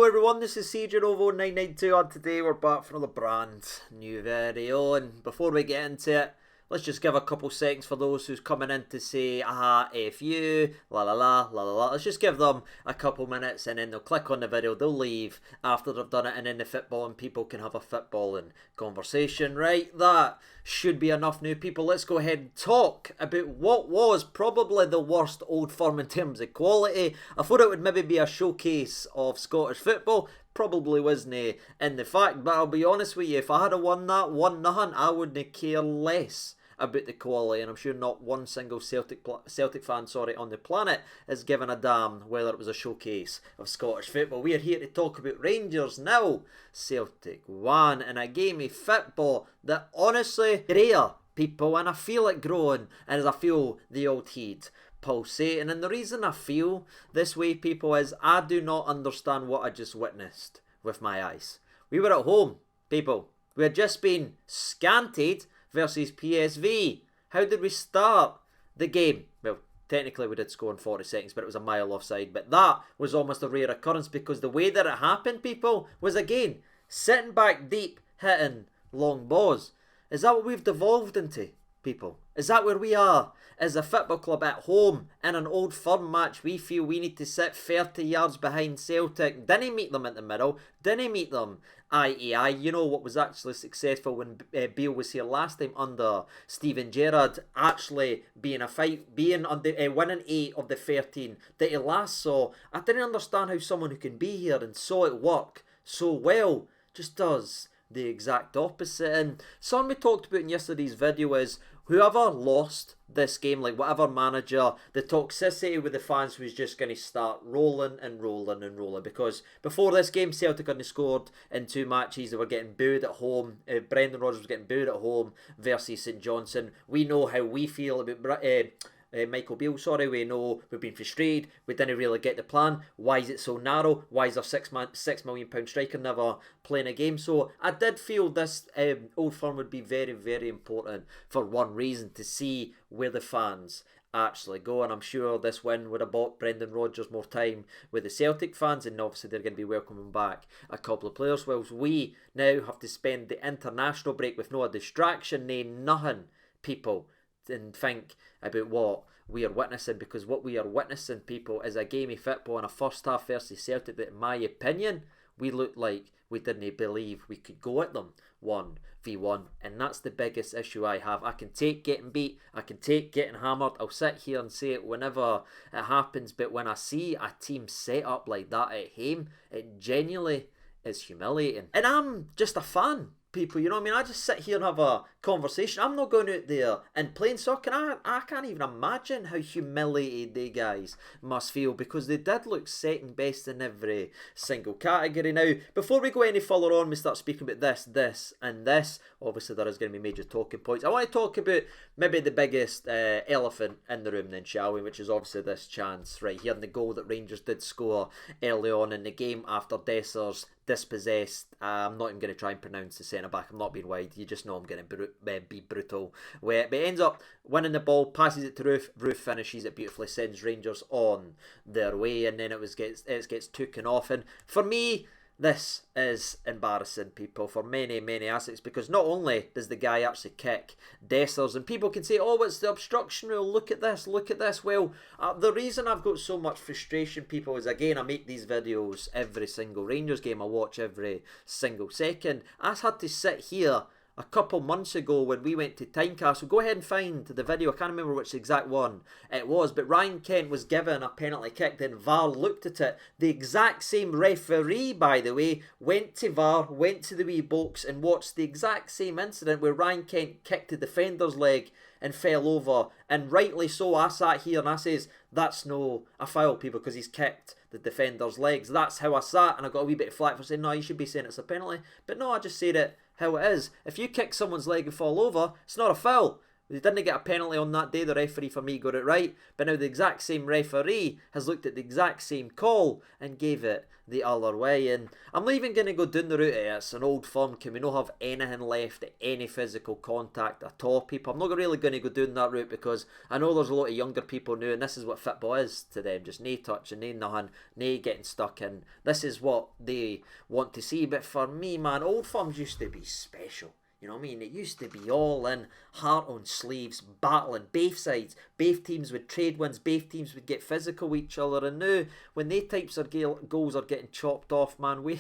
everyone, this is CJ992 and today we're back for another brand new video, and before we get into it, let's just give a couple seconds for those who's coming in to say, F you, la la la, la la la. Let's just give them a couple minutes and then they'll click on the video, they'll leave after they've done it, and then the football and people can have a footballing conversation. Right, that should be enough new people. Let's go ahead and talk about what was probably the worst Old Firm in terms of quality. I thought it would maybe be a showcase of Scottish football. Probably wasn't in the fact, but I'll be honest with you, if I had won that 1-0, I wouldn't care less about the quality, and I'm sure not one single Celtic fan on the planet is giving a damn whether it was a showcase of Scottish football. We are here to talk about Rangers nil, Celtic 1, in a game of football that honestly rare, people, and I feel it growing, and as I feel the old heat pulsating. And the reason I feel this way, people, is I do not understand what I just witnessed with my eyes. We were at home, people. We had just been scanted versus PSV. How did we start the game? Well, technically we did score in 40 seconds, but it was a mile offside. But that was almost a rare occurrence because the way that it happened, people, was again sitting back deep, hitting long balls. Is that what we've devolved into, people? Is that where we are as a football club at home in an Old Firm match? We feel we need to sit 30 yards behind Celtic. Didn't meet them at the middle. Didn't meet them eye to eye. You know what was actually successful when Beale was here last time under Steven Gerrard, actually being a fight, being on the winning 8 of the 13 that he last saw. I didn't understand how someone who can be here and saw it work so well just does the exact opposite. And something we talked about in yesterday's video is whoever lost this game, like whatever manager, the toxicity with the fans was just going to start rolling and rolling and rolling. Because before this game, Celtic only scored in 2 matches. They were getting booed at home. Brendan Rodgers was getting booed at home versus St Johnstone. We know how we feel about Michael Beale, we know we've been frustrated, we didn't really get the plan. Why is it so narrow? Why is our £6 million striker never playing a game? So I did feel this Old Firm would be very, very important for one reason, to see where the fans actually go. And I'm sure this win would have bought Brendan Rodgers more time with the Celtic fans, and obviously they're going to be welcoming back a couple of players, whilst we now have to spend the international break with no distraction, nothing, people, and think about what we are witnessing. Because what we are witnessing, people, is a game of football in a first half versus Celtic that, in my opinion, we looked like we didn't believe we could go at them 1v1, and that's the biggest issue I have. I can take getting beat, I can take getting hammered, I'll sit here and say it whenever it happens, but when I see a team set up like that at home, it genuinely is humiliating. And I'm just a fan, people, you know what I mean? I just sit here and have a conversation. I'm not going out there and playing soccer. I can't even imagine how humiliated they guys must feel, because they did look second best in every single category. Now, before we go any further on, we start speaking about this and this. Obviously there is going to be major talking points. I want to talk about maybe the biggest elephant in the room then, shall we, which is obviously this chance right here, and the goal that Rangers did score early on in the game after Dessers dispossessed. I'm not even going to try and pronounce the centre back. I'm not being wide. You just know I'm going to be brutal. But he ends up winning the ball, passes it to Roof. Roof finishes it beautifully, sends Rangers on their way, and then it gets taken off. And for me, this is embarrassing, people, for many, many aspects, because not only does the guy actually kick Dessers, and people can say, oh, it's the obstruction rule, look at this, look at this. Well, the reason I've got so much frustration, people, is, again, I make these videos every single Rangers game, I watch every single second. I had to sit here a couple months ago when we went to Tynecastle. Go ahead and find the video. I can't remember which exact one it was, but Ryan Kent was given a penalty kick, then VAR looked at it. The exact same referee, by the way, went to VAR, went to the wee box and watched the exact same incident where Ryan Kent kicked the defender's leg and fell over, and rightly so. I sat here and I says, that's no a foul, people, because he's kicked the defender's legs. That's how I sat, and I got a wee bit of flack for saying, no, you should be saying it's a penalty. But no, I just said it how it is. If you kick someone's leg and fall over, it's not a foul. They didn't get a penalty on that day. The referee for me got it right. But now the exact same referee has looked at the exact same call and gave it the other way. And I'm not even going to go down the route of it's an old firm. Can we not have anything left, any physical contact at all, people? I'm not really going to go down that route because I know there's a lot of younger people now, and this is what football is to them. Just nae touching, nae nothing, nae getting stuck in. This is what they want to see. But for me, man, old firms used to be special. You know what I mean? It used to be all in, heart on sleeves, battling, both sides. Both teams would trade wins, both teams would get physical with each other. And now, when they types of goals are getting chopped off, man, we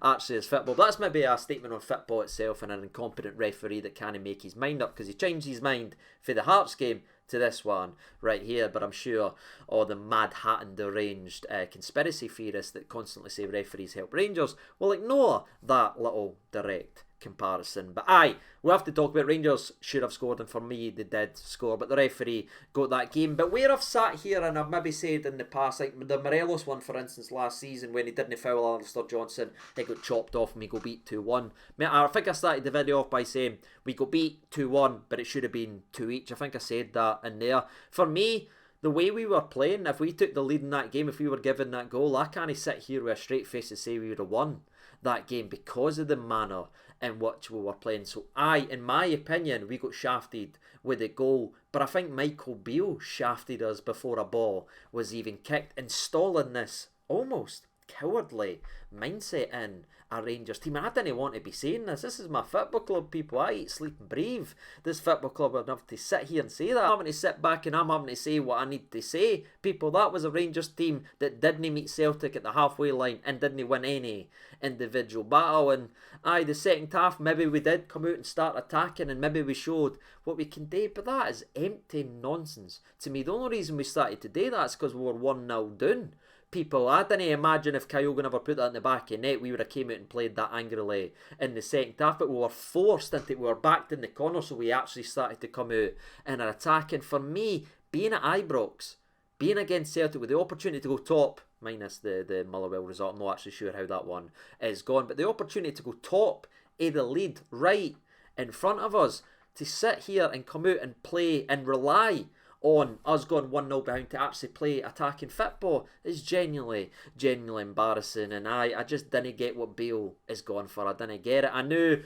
actually is football. But that's maybe a statement on football itself and an incompetent referee that can't make his mind up because he changed his mind for the Hearts game to this one right here. But I'm sure all the mad hatting deranged conspiracy theorists that constantly say referees help Rangers will ignore that little direct comparison. But aye, we'll have to talk about Rangers should have scored, and for me they did score, but the referee got that game. But where I've sat here and I've maybe said in the past, like the Morelos one for instance last season when he didn't foul Alistair Johnson, they got chopped off and we got beat 2-1. I think I started the video off by saying we got beat 2-1 but it should have been 2 each. I think I said that in there. For me, the way we were playing, if we took the lead in that game, if we were given that goal, I can't sit here with a straight face and say we would have won that game because of the manner in which we were playing. So in my opinion, we got shafted with a goal, but I think Michael Beale shafted us before a ball was even kicked, installing this almost cowardly mindset in a Rangers team. And I didn't want to be saying this. This is my football club, people. I eat, sleep and breathe this football club. I'd have to sit here and say that. I'm having to sit back and I'm having to say what I need to say. People, that was a Rangers team that didn't meet Celtic at the halfway line and didn't win any individual battle. And the second half, maybe we did come out and start attacking and maybe we showed what we can do, but that is empty nonsense to me. The only reason we started to do that is because we were 1-0 down. People, I didn't imagine if Kyogo never put that in the back of net, we would have came out and played that angrily in the second half, but we were forced into it. We were backed in the corner, so we actually started to come out and are attacking. For me, being at Ibrox, being against Celtic with the opportunity to go top, minus the Motherwell result, I'm not actually sure how that one is gone, but the opportunity to go top of the lead right in front of us, to sit here and come out and play and rely on us going 1-0 behind to actually play attacking football is genuinely embarrassing. And I just didn't get what Bale is going for. I didn't get it. I knew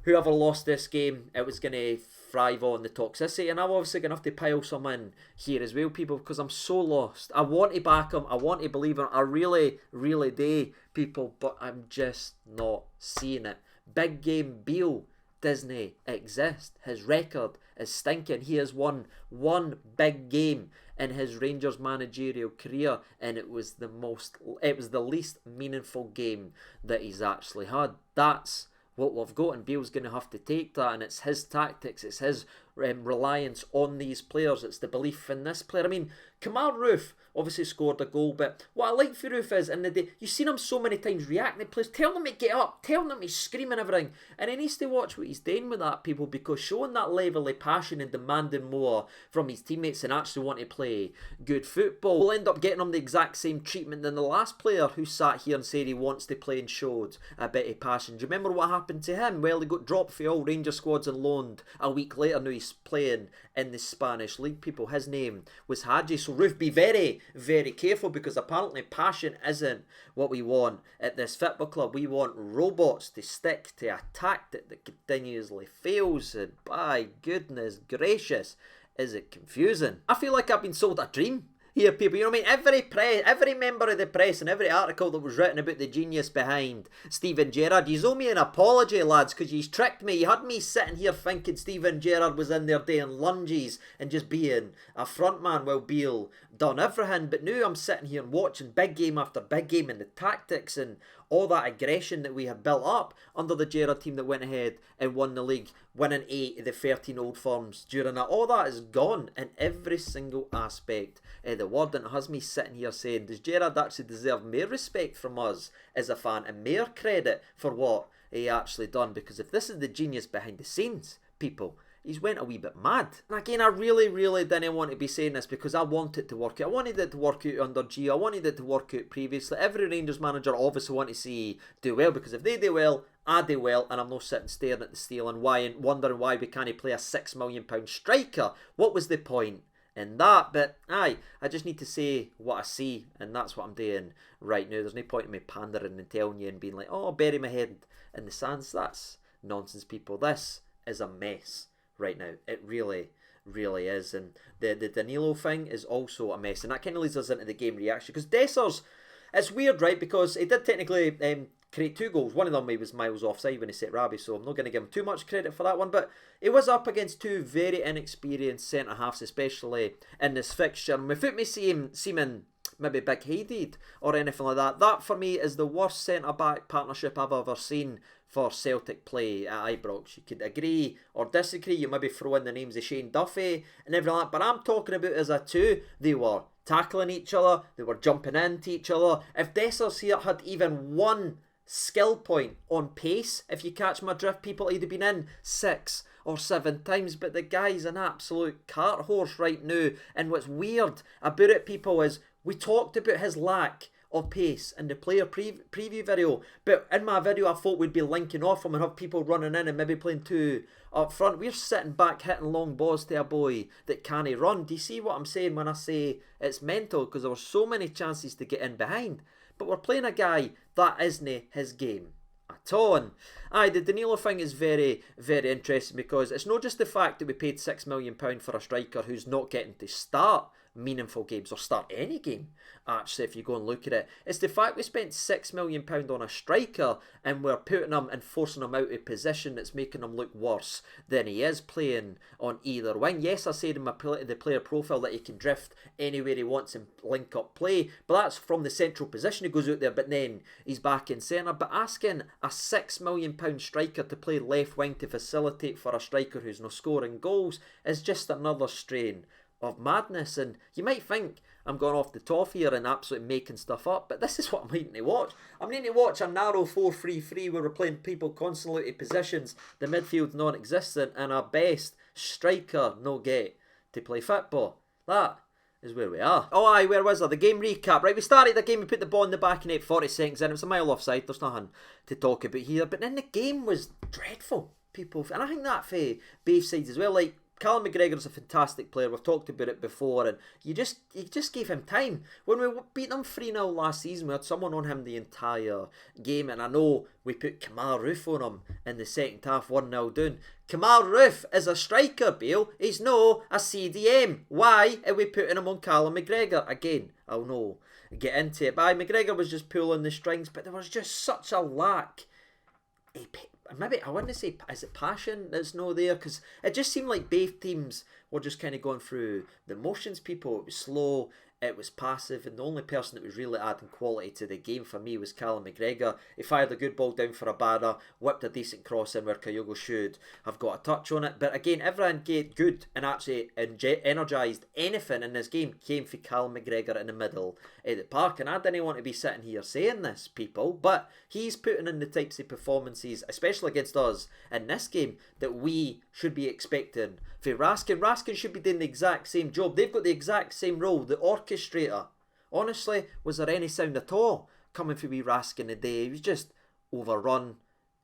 whoever lost this game, it was going to thrive on the toxicity, and I'm obviously going to have to pile some in here as well, people, because I'm so lost. I want to back him, I want to believe him, I really do, people, but I'm just not seeing it. Big game Bale doesn't exist. His record is stinking. He has won one big game in his Rangers managerial career, and it was the least meaningful game that he's actually had. That's what we've got, and Bale's going to have to take that, and it's his tactics, it's his reliance on these players, it's the belief in this player. I mean, Kamal Roof obviously scored a goal, but what I like for Roof is, in the day, you've seen him so many times reacting to players, telling them to get up, telling them to scream and everything, and he needs to watch what he's doing with that, people, because showing that level of passion and demanding more from his teammates and actually want to play good football will end up getting him the exact same treatment than the last player who sat here and said he wants to play and showed a bit of passion. Do you remember what happened to him? Well, he got dropped for all Rangers squads and loaned a week later. Now he's playing in the Spanish league, people. His name was Hadji. So Roof, be very careful, because apparently passion isn't what we want at this football club. We want robots to stick to a tactic that continuously fails, and by goodness gracious, is it confusing. I feel like I've been sold a dream here, people. You know what I mean? Every member of the press and every article that was written about the genius behind Steven Gerrard, you owe me an apology, lads, because you tricked me. You had me sitting here thinking Steven Gerrard was in there doing lunges and just being a front man while Beale done everything. But now I'm sitting here and watching big game after big game, and the tactics and all that aggression that we had built up under the Gerrard team that went ahead and won the league, winning 8 of the 13 old firms during that, all that is gone in every single aspect of the word. And it has me sitting here saying, does Gerrard actually deserve more respect from us as a fan and more credit for what he actually done? Because if this is the genius behind the scenes, people, he's went a wee bit mad. And again, I really didn't want to be saying this because I want it to work out. I wanted it to work out under G. I wanted it to work out previously. Every Rangers manager obviously want to see do well, because if they do well, I do well, and I'm not sitting staring at the steel and wondering why we can't play a £6 million striker. What was the point in that? But aye, I just need to say what I see, and that's what I'm doing right now. There's no point in me pandering and telling you and being like, oh, bury my head in the sands. That's nonsense, people. This is a mess right now. It really is. And the Danilo thing is also a mess, and that kind of leads us into the game reaction, because Dessers, it's weird, right? Because he did technically create 2 goals. One of them he was miles offside when he set Rabi, so I'm not going to give him too much credit for that one. But he was up against 2 very inexperienced centre-halves, especially in this fixture. And without me seeming maybe big-headed or anything like that, that for me is the worst centre-back partnership I've ever seen for Celtic play at Ibrox. You could agree or disagree. You maybe throw in the names of Shane Duffy and everything like that. But I'm talking about as a 2. They were tackling each other. They were jumping into each other. If Dessers here had even one skill point on pace, if you catch my drift, people, he'd have been in 6 or 7 times. But the guy's an absolute cart horse right now. And what's weird about it, people, is we talked about his lack of pace in the player preview video, but in my video I thought we'd be linking off him and have people running in and maybe playing 2 up front. We're sitting back hitting long balls to a boy that can't run. Do you see what I'm saying when I say it's mental? Because there were so many chances to get in behind, but we're playing a guy that isn't his game at all. And aye, the Danilo thing is very interesting, because it's not just the fact that we paid £6 million for a striker who's not getting to start meaningful games or start any game. Actually, if you go and look at it, it's the fact we spent £6 million on a striker and we're putting him and forcing him out of position that's making him look worse than he is playing on either wing. Yes, I said in the player profile that he can drift anywhere he wants and link up play, but that's from the central position. He goes out there, but then he's back in centre. But asking a £6 million striker to play left wing to facilitate for a striker who's not scoring goals is just another strain of madness. And you might think I'm going off the top here and absolutely making stuff up, but this is what I'm needing to watch. I'm needing to watch a narrow 4-3-3 where we're playing people constantly out of positions, the midfield's non-existent, and our best striker no get to play football. That is where we are. Oh aye, where was I? The game recap. Right, we started the game, we put the ball in the back in 40 seconds in. It was a mile offside, there's nothing to talk about here. But then the game was dreadful, people. And I think that for both sides as well. Like, Callum McGregor's a fantastic player. We've talked about it before, and you just gave him time. When we beat them 3-0 last season, we had someone on him the entire game, and I know we put Kamal Roof on him in the second half, 1-0 down. Kamal Roof is a striker, Bale. He's no a CDM. Why are we putting him on Callum McGregor? Again, I'll no get into it. But McGregor was just pulling the strings, but there was just such a lack. Maybe, I wouldn't say, is it passion that's no there? Because it just seemed like both teams were just kind of going through the motions, people. It was slow, it was passive, and the only person that was really adding quality to the game for me was Callum McGregor. He fired a good ball down for a banner, whipped a decent cross in where Kyogo should have got a touch on it. But again, everyone get good and actually energised anything in this game came for Callum McGregor in the middle of the park. And I didn't want to be sitting here saying this, people, but he's putting in the types of performances, especially against us in this game, that we should be expecting for Raskin. Raskin should be doing the exact same job. They've got the exact same role, the orchestrator. Honestly, was there any sound at all coming from wee Raskin today? He was just overrun,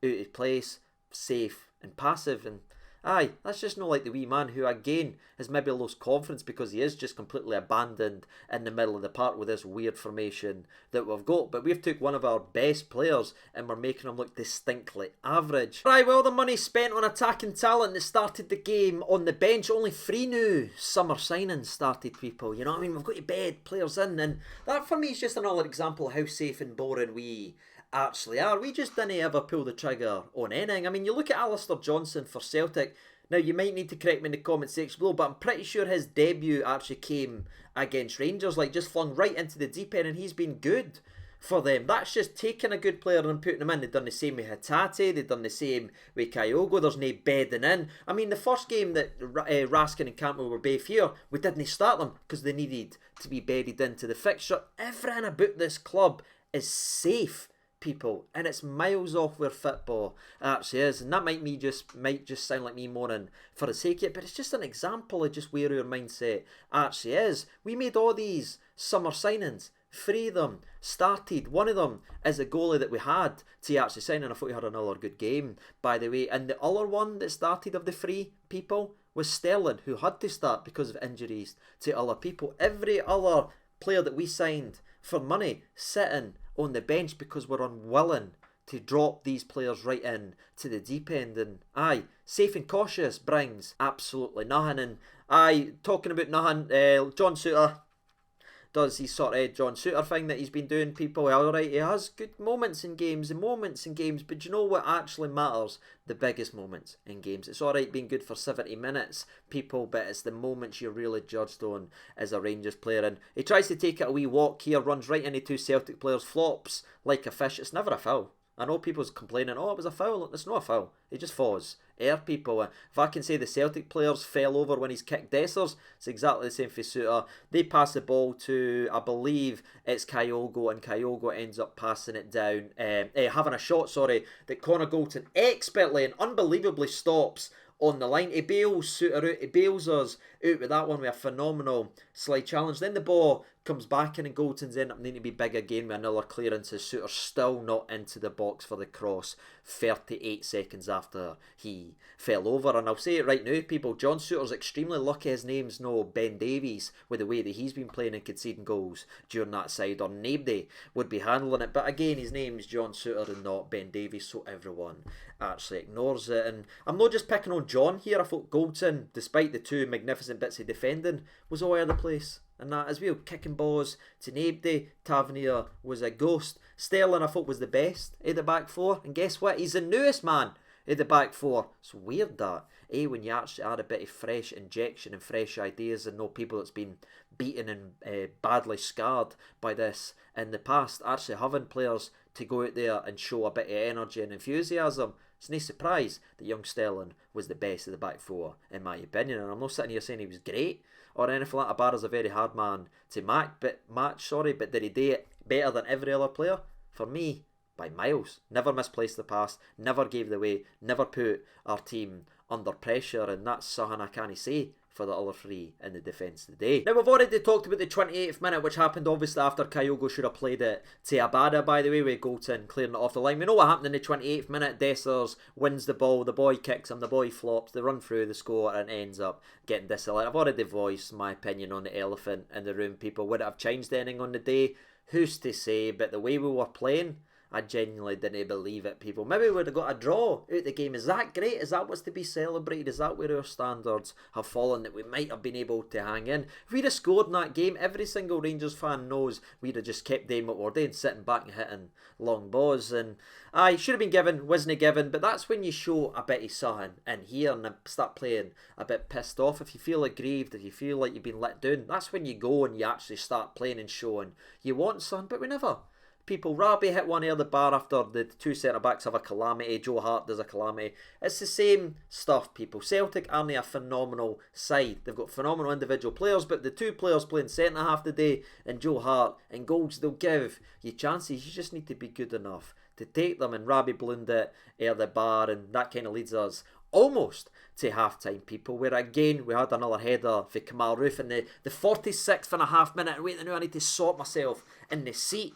out of place, safe and passive. And aye, that's just not like the wee man who again has maybe lost confidence because he is just completely abandoned in the middle of the park with this weird formation that we've got. But we've took one of our best players and we're making him look distinctly average. Right, well, the money spent on attacking talent that started the game on the bench. Only 3 new summer signings started, people. You know what I mean? We've got to bed players in, and that for me is just another example of how safe and boring we actually are. We just didn't ever pull the trigger on anything. I mean, you look at Alistair Johnson for Celtic. Now, you might need to correct me in the comment section below, but I'm pretty sure his debut actually came against Rangers, like just flung right into the deep end, and he's been good for them. That's just taking a good player and putting him in. They've done the same with Hatate, they've done the same with Kyogo. There's no bedding in. I mean, the first game that Raskin and Campbell were both here, we didn't start them because they needed to be bedded into the fixture. Everything about this club is safe, people, and it's miles off where football actually is. And that might just sound like me moaning for the sake of it, but it's just an example of just where our mindset actually is. We made all these summer signings, 3 of them started. One of them is a goalie that we had to actually sign, and I thought he had another good game, by the way. And the other one that started of the 3 people was Sterling, who had to start because of injuries to other people. Every other player that we signed for money sitting on the bench because we're unwilling to drop these players right in to the deep end. And safe and cautious brings absolutely nothing. And talking about nothing, John Souttar does his sort of John Souttar thing that he's been doing. People, alright, he has good moments in games, but you know what actually matters? The biggest moments in games. It's alright being good for 70 minutes, people, but it's the moments you're really judged on as a Rangers player. And he tries to take it a wee walk here, runs right into 2 Celtic players, flops like a fish. It's never a foul. I know people's complaining, oh, it was a foul. It's not a foul. He just falls. People. If I can say the Celtic players fell over when he's kicked Dessers, it's exactly the same for Souttar. They pass the ball to, I believe it's Kyogo, and Kyogo ends up passing it down, having a shot, that Connor Golton expertly and unbelievably stops on the line. He bails Souttar out. He bails us out with that one with a phenomenal slide challenge. Then the ball comes back in and Golton's end up needing to be big again with another clearance. Souttar still not into the box for the cross 38 seconds after he fell over. And I'll say it right now, people, John Souttar's extremely lucky his name's no Ben Davies with the way that he's been playing and conceding goals during that side, or nobody would be handling it. But again, his name's John Souttar and not Ben Davies, so everyone actually ignores it. And I'm not just picking on John here. I thought Goldson, despite the 2 magnificent bits of defending, was all over the place. And that as well, kicking balls to nobody. Tavernier was a ghost. Sterling I thought was the best of the back 4. And guess what? He's the newest man of the back 4. It's weird that, when you actually add a bit of fresh injection and fresh ideas and know people that's been beaten and badly scarred by this in the past, actually having players to go out there and show a bit of energy and enthusiasm. It's no surprise that young Sterling was the best of the back 4, in my opinion. And I'm not sitting here saying he was great or anything like that. Barra's a very hard man to match, but did he do it better than every other player? For me, by miles. Never misplaced the pass, never gave it away, never put our team under pressure, and that's something I can't say for the other 3 in the defence today. Now, we've already talked about the 28th minute, which happened obviously after Kyogo should have played it to Abada, by the way, with Golton clearing it off the line. We know what happened in the 28th minute. Dessers wins the ball, the boy kicks him, the boy flops, they run through the score and ends up getting disallowed. I've already voiced my opinion on the elephant in the room, people. Would it have changed anything on the day? Who's to say? But the way we were playing, I genuinely didn't believe it, people. Maybe we would have got a draw out the game. Is that great? Is that what's to be celebrated? Is that where our standards have fallen, that we might have been able to hang in? If we'd have scored in that game, every single Rangers fan knows we'd have just kept doing what we're doing, sitting back and hitting long balls. And should have been given, wasn't given, but that's when you show a bit of something in here and start playing a bit pissed off. If you feel aggrieved, if you feel like you've been let down, that's when you go and you actually start playing and showing you want something. But we never. People, Rabi hit one of the bar after the 2 centre-backs have a calamity. Joe Hart does a calamity. It's the same stuff, people. Celtic aren't a phenomenal side. They've got phenomenal individual players, but the 2 players playing centre-half today, and Joe Hart and goals, they'll give you chances. You just need to be good enough to take them. And Rabi ballooned it at the bar, and that kind of leads us almost to half-time, people, where again we had another header for Kamal Roof in the 46th and a half minute. Wait, I need to sort myself in the seat,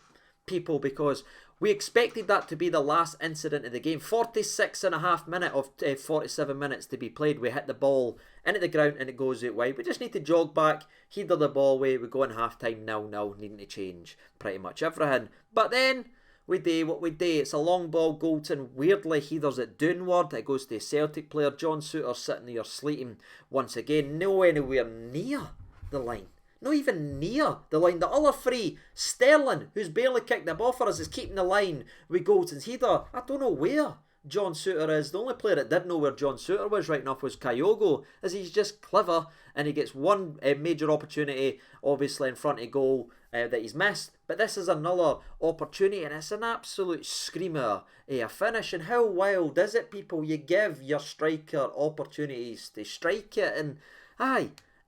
people, because we expected that to be the last incident of the game. 46 and a half minute of 47 minutes to be played. We hit the ball into the ground and it goes out wide. We just need to jog back, header the ball away. We go in half time 0-0, needing to change pretty much everything. But then we do what we do. It's a long ball. Golton weirdly headers it downward. It goes to a Celtic player. John Souttar sitting there sleeping once again. No anywhere near the line. Not even near the line. The other 3, Sterling, who's barely kicked the ball for us, is keeping the line with Golton's header. I don't know where John Souttar is. The only player that did know where John Souttar was right enough was Kyogo, as he's just clever and he gets one major opportunity, obviously, in front of goal that he's missed. But this is another opportunity and it's an absolute screamer a finish. And how wild is it, people? You give your striker opportunities to strike it and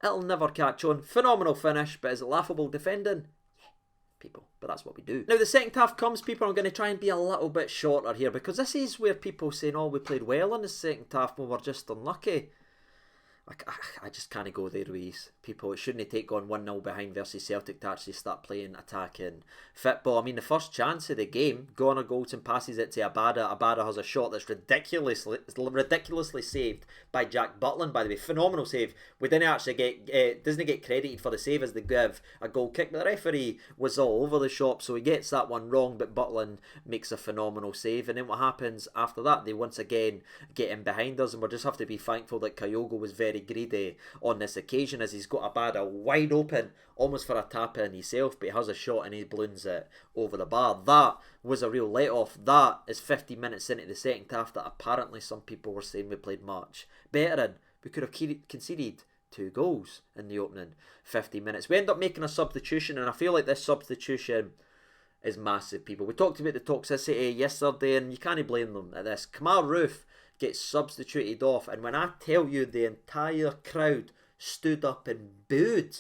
it'll never catch on. Phenomenal finish, but is it laughable defending? Yeah, people. but that's what we do. Now the second half comes, people. I'm going to try and be a little bit shorter here because this is where people saying, oh, we played well in the second half when we're just unlucky. I just can't go there with people. It shouldn't take on 1-0 behind versus Celtic to actually start playing attacking football. I mean, the first chance of the game, Connor Goldson passes it to Abada. Abada has a shot that's ridiculously saved by Jack Butland, by the way. Phenomenal save. We didn't actually doesn't get credited for the save as they give a goal kick. The referee was all over the shop, so he gets that one wrong, but Butland makes a phenomenal save. And then what happens after that? They once again get in behind us, and we'll just have to be thankful that Kyogo was very greedy on this occasion as he's got Abada wide open, almost for a tap in himself, but he has a shot and he balloons it over the bar. That was a real let-off. That is 50 minutes into the second half that apparently some people were saying we played much better in. We could have conceded 2 goals in the opening 50 minutes. We end up making a substitution, and I feel like this substitution is massive, people. We talked about the toxicity yesterday, and you can't blame them at this. Kamal Roof gets substituted off, and when I tell you the entire crowd stood up and booed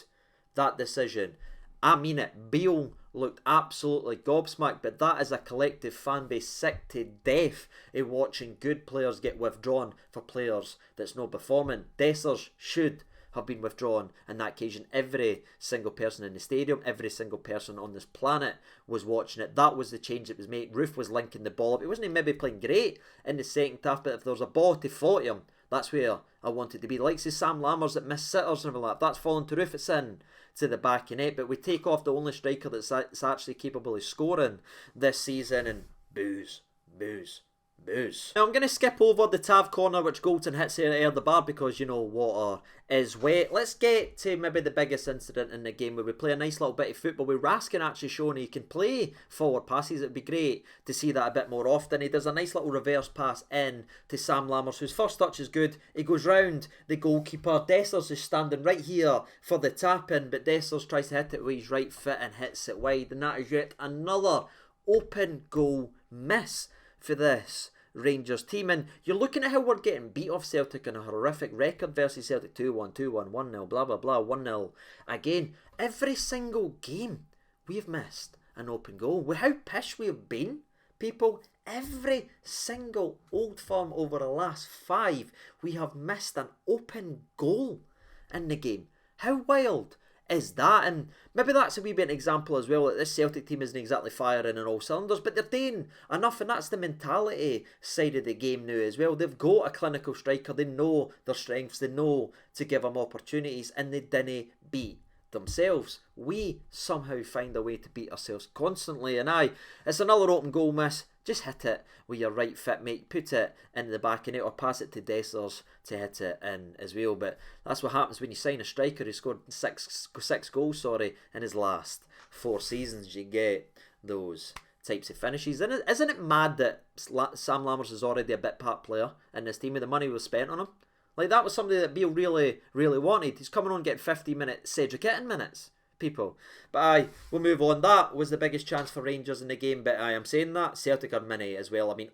that decision, I mean it. Beale looked absolutely gobsmacked, but that is a collective fan base sick to death in watching good players get withdrawn for players that's not performing. Dessers should have been withdrawn on that occasion. Every single person in the stadium, every single person on this planet was watching it. That was the change that was made. Roof was linking the ball up. He wasn't maybe playing great in the second half, but if there was a ball to fault him, that's where I wanted to be. The likes of Sam Lammers that miss sitters and everything like that. That's fallen to Roof. It's in to the back of net, but we take off the only striker that's actually capable of scoring this season, and boos. Now I'm going to skip over the Tav corner which Goldson hits air the bar because, you know, water is wet. Let's get to maybe the biggest incident in the game where we play a nice little bit of football with Raskin actually showing he can play forward passes. It would be great to see that a bit more often. He does a nice little reverse pass in to Sam Lammers, whose first touch is good. He goes round the goalkeeper. Dessers is standing right here for the tap in, but Dessers tries to hit it with his right foot and hits it wide, and that is yet another open goal miss for this Rangers team. And you're looking at how we're getting beat off Celtic on a horrific record versus Celtic 2-1, 2-1, 1-0, blah blah blah, 1-0 again. Every single game we've missed an open goal. With how pissed we've been, people, every single Old Firm over the last 5 we have missed an open goal in the game. How wild is that? And maybe that's a wee bit an example as well that this Celtic team isn't exactly firing on all cylinders, but they're doing enough, and that's the mentality side of the game now as well. They've got a clinical striker, they know their strengths, they know to give him opportunities, and they didn't beat themselves. We somehow find a way to beat ourselves constantly, and it's another open goal miss. Just hit it with your right foot, mate. Put it in the back of it or pass it to Dessers to hit it in as well. But that's what happens when you sign a striker who scored six goals in his last 4 seasons. You get those types of finishes. And isn't it mad that Sam Lammers is already a bit part player in this team with the money was spent on him? Like, that was somebody that Beale really, really wanted. He's coming on getting 50-minute Cedric Itten minutes, people. But we'll move on. That was the biggest chance for Rangers in the game, but I am saying that Celtic are many as well. I mean,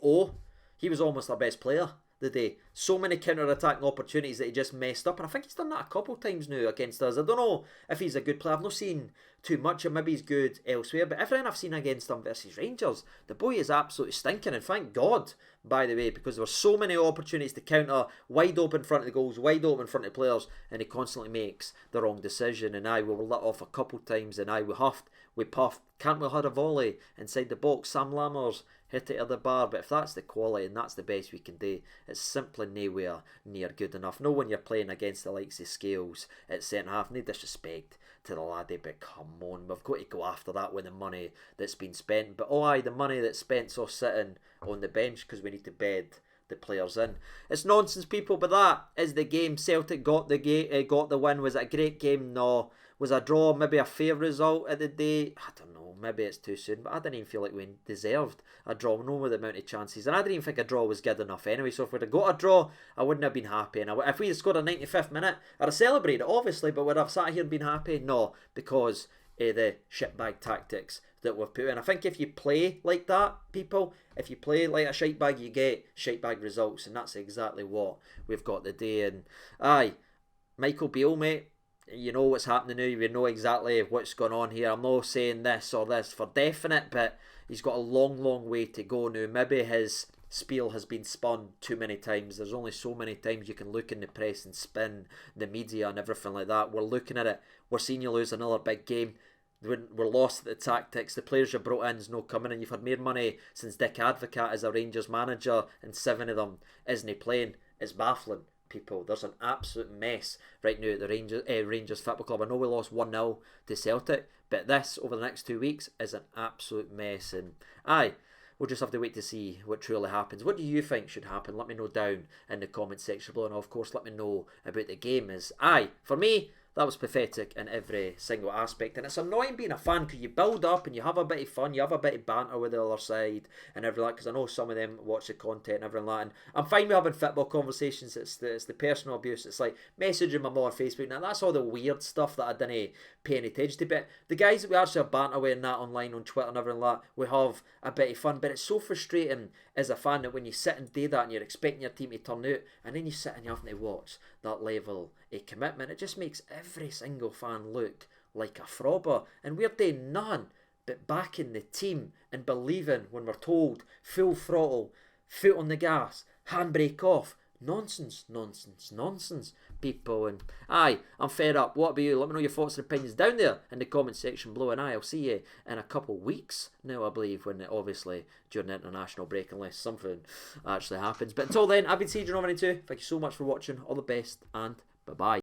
he was almost our best player the day. So many counter-attacking opportunities that he just messed up, and I think he's done that a couple of times now against us. I don't know if he's a good player. I've not seen too much, or maybe he's good elsewhere, but everything I've seen against him versus Rangers, the boy is absolutely stinking, and thank God, by the way, because there were so many opportunities to counter, wide open in front of the goals, wide open in front of the players, and he constantly makes the wrong decision. And we were let off a couple of times, and we huffed, we puffed. Cantwell had a volley inside the box. Sam Lammers hit it at the bar, but if that's the quality and that's the best we can do, it's simply nowhere near good enough. No, when you're playing against the likes of Scales at centre half, no disrespect to the laddie, but come on, we've got to go after that with the money that's been spent. But the money that's spent so sitting on the bench because we need to bed the players in. It's nonsense, people, but that is the game. Celtic got the win. Was it a great game? No. Was a draw maybe a fair result at the day? I don't know, maybe it's too soon, but I didn't even feel like we deserved a draw, no, with the amount of chances, and I didn't even think a draw was good enough anyway. So if we'd have got a draw, I wouldn't have been happy, and if we had scored a 95th minute, I'd have celebrated, obviously, but would I have sat here and been happy? No, because of the shitbag tactics that we've put in. I think if you play like that, people, if you play like a shitebag, you get shitebag results, and that's exactly what we've got today. And Michael Beale, mate, you know what's happening now. You know exactly what's going on here. I'm not saying this or this for definite, but he's got a long way to go now. Maybe his spiel has been spun too many times. There's only so many times you can look in the press and spin the media and everything like that. We're looking at it. We're seeing you lose another big game. We're lost at the tactics. The players you brought in is no coming, and you've had more money since Dick Advocaat as a Rangers manager, and 7 of them isn't playing. It's baffling, people. There's an absolute mess right now at the Rangers Football Club. I know we lost 1-0 to Celtic, but this over the next 2 weeks is an absolute mess. And we'll just have to wait to see what truly happens. What do you think should happen? Let me know down in the comment section below, and of course let me know about the game. For me, that was pathetic in every single aspect, and it's annoying being a fan because you build up and you have a bit of fun, you have a bit of banter with the other side and everything, because I know some of them watch the content and everything like that. And I'm fine with having football conversations. It's the personal abuse. It's like messaging my mum on Facebook. Now that's all the weird stuff that I didn't pay any attention to. But the guys that we actually have banter with and that online on Twitter and everything like that, we have a bit of fun. But it's so frustrating as a fan that when you sit and do that and you're expecting your team to turn out, and then you sit and you have to watch that level of commitment, it just makes every single fan look like a frobber. And we're doing none but backing the team and believing when we're told full throttle, foot on the gas, handbrake off. Nonsense, people. And I'm fed up. What about you? Let me know your thoughts and opinions down there in the comment section below, and I'll see you in a couple weeks now, I believe, when obviously during the international break, unless something actually happens. But until then, I've been CJ92. Thank you so much for watching. All the best, and bye bye.